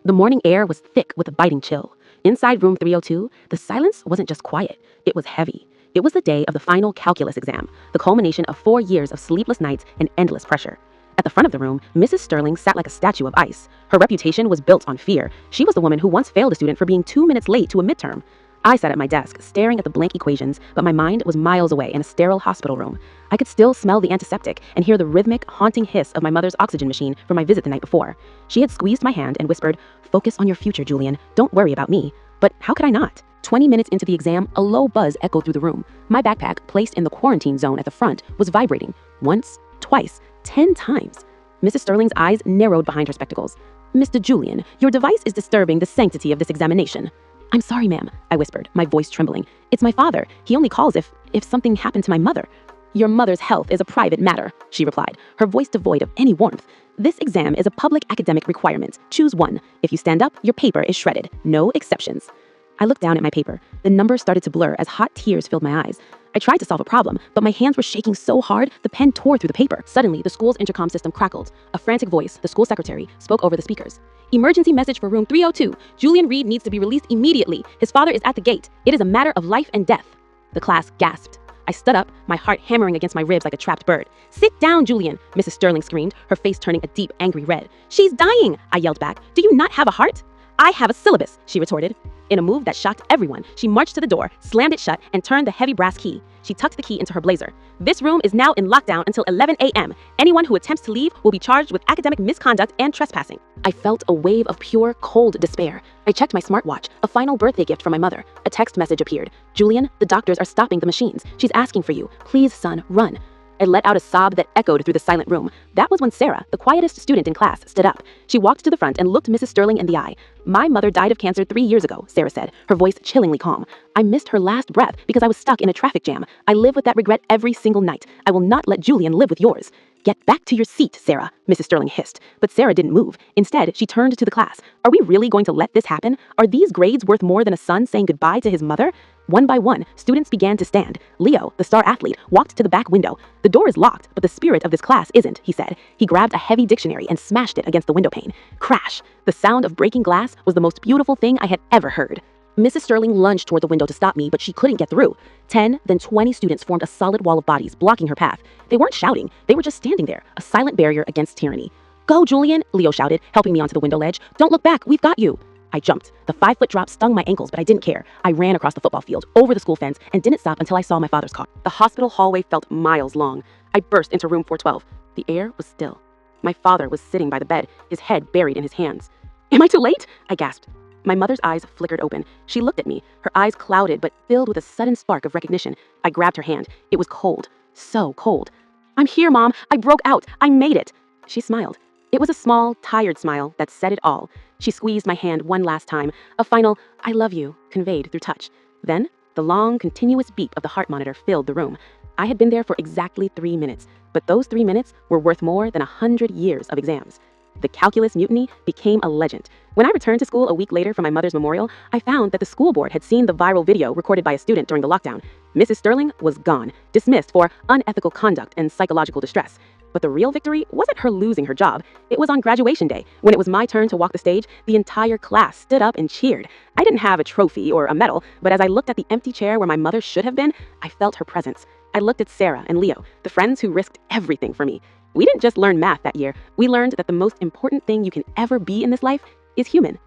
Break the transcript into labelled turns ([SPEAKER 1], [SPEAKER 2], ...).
[SPEAKER 1] The morning air was thick with a biting chill. Inside room 302, the silence wasn't just quiet, it was heavy. It was the day of the final calculus exam, the culmination of 4 years of sleepless nights and endless pressure. At the front of the room, Mrs. Sterling sat like a statue of ice. Her reputation was built on fear. She was the woman who once failed a student for being 2 minutes late to a midterm. I sat at my desk, staring at the blank equations, but my mind was miles away in a sterile hospital room. I could still smell the antiseptic and hear the rhythmic, haunting hiss of my mother's oxygen machine from my visit the night before. She had squeezed my hand and whispered, "Focus on your future, Julian. Don't worry about me." But how could I not? 20 minutes into the exam, a low buzz echoed through the room. My backpack, placed in the quarantine zone at the front, was vibrating. Once, twice, 10 times. Mrs. Sterling's eyes narrowed behind her spectacles. "Mr. Julian, your device is disturbing the sanctity of this examination." "I'm sorry, ma'am," I whispered, my voice trembling. "It's my father. He only calls if something happened to my mother." "Your mother's health is a private matter," she replied, her voice devoid of any warmth. "This exam is a public academic requirement. Choose one. If you stand up, your paper is shredded. No exceptions." I looked down at my paper. The numbers started to blur as hot tears filled my eyes. I tried to solve a problem, but my hands were shaking so hard, the pen tore through the paper. Suddenly, the school's intercom system crackled. A frantic voice, the school secretary, spoke over the speakers. "Emergency message for room 302. Julian Reed needs to be released immediately. His father is at the gate. It is a matter of life and death." The class gasped. I stood up, my heart hammering against my ribs like a trapped bird. "Sit down, Julian," Mrs. Sterling screamed, her face turning a deep, angry red. "She's dying," I yelled back. "Do you not have a heart?" "I have a syllabus," she retorted. In a move that shocked everyone, she marched to the door, slammed it shut, and turned the heavy brass key. She tucked the key into her blazer. "This room is now in lockdown until 11 a.m. Anyone who attempts to leave will be charged with academic misconduct and trespassing." I felt a wave of pure, cold despair. I checked my smartwatch, a final birthday gift from my mother. A text message appeared. "Julian, the doctors are stopping the machines. She's asking for you. Please, son, run." I let out a sob that echoed through the silent room. That was when Sarah, the quietest student in class, stood up. She walked to the front and looked Mrs. Sterling in the eye. "My mother died of cancer 3 years ago," Sarah said, her voice chillingly calm. "I missed her last breath because I was stuck in a traffic jam. I live with that regret every single night. I will not let Julian live with yours." "Get back to your seat, Sarah," Mrs. Sterling hissed. But Sarah didn't move. Instead, she turned to the class. "Are we really going to let this happen? Are these grades worth more than a son saying goodbye to his mother?" One by one, students began to stand. Leo, the star athlete, walked to the back window. "The door is locked, but the spirit of this class isn't," he said. He grabbed a heavy dictionary and smashed it against the window pane. Crash! The sound of breaking glass was the most beautiful thing I had ever heard. Mrs. Sterling lunged toward the window to stop me, but she couldn't get through. 10, then 20 students formed a solid wall of bodies, blocking her path. They weren't shouting, they were just standing there, a silent barrier against tyranny. "Go, Julian," Leo shouted, helping me onto the window ledge. "Don't look back, we've got you." I jumped. The 5-foot drop stung my ankles, but I didn't care. I ran across the football field, over the school fence, and didn't stop until I saw my father's car. The hospital hallway felt miles long. I burst into room 412. The air was still. My father was sitting by the bed, his head buried in his hands. "Am I too late?" I gasped. My mother's eyes flickered open. She looked at me, her eyes clouded but filled with a sudden spark of recognition. I grabbed her hand. It was cold. So cold. "I'm here, Mom. I broke out. I made it." She smiled. It was a small, tired smile that said it all. She squeezed my hand one last time, a final "I love you" conveyed through touch. Then, the long, continuous beep of the heart monitor filled the room. I had been there for exactly 3 minutes, but those 3 minutes were worth more than 100 years of exams. The calculus mutiny became a legend. When I returned to school a week later for my mother's memorial, I found that the school board had seen the viral video recorded by a student during the lockdown. Mrs. Sterling was gone, dismissed for unethical conduct and psychological distress. But the real victory wasn't her losing her job. It was on graduation day. When it was my turn to walk the stage, the entire class stood up and cheered. I didn't have a trophy or a medal, but as I looked at the empty chair where my mother should have been, I felt her presence. I looked at Sarah and Leo, the friends who risked everything for me. We didn't just learn math that year. We learned that the most important thing you can ever be in this life is human.